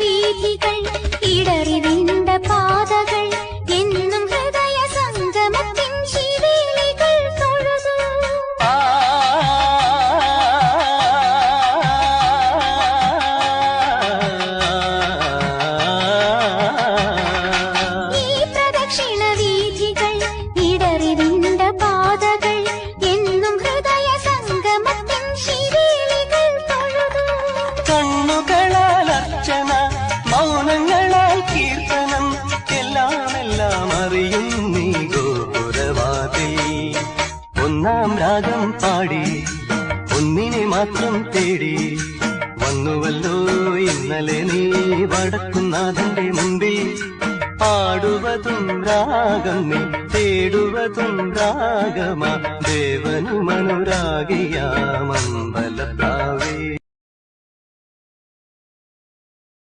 വീഥികൾ ഇടറി വിണ്ട പാതകൾ എന്നും ഹൃദയ സംഗമത്തിൻ ശിവേലികൾ തൊഴുതു. ഈ പ്രദക്ഷിണ വീഥികൾ ഇടറി വിണ്ട പാതകൾ എന്നും ഹൃദയ സംഗമത്തിൻ ശിവേലികൾ തൊഴുതു. കണ്ണുകളാൽ അർച്ചന, മൗനങ്ങളാൽ കീർത്തനം, എല്ലാം അറിയും നീ ഗോപുരവാതിൽ. ഒന്നാം രാഗം പാടി ഒന്നിനെ മാത്രം തേടി വന്നുവല്ലോ ഇന്നലെ നീ വടക്കുന്നാഥന്റെ മുമ്പിൽ. പാടുവതും രാഗം നീ, തേടുവതും രാഗമാ, ദേവനുമനുരാഗിയാമമ്പലപ്രാവേ.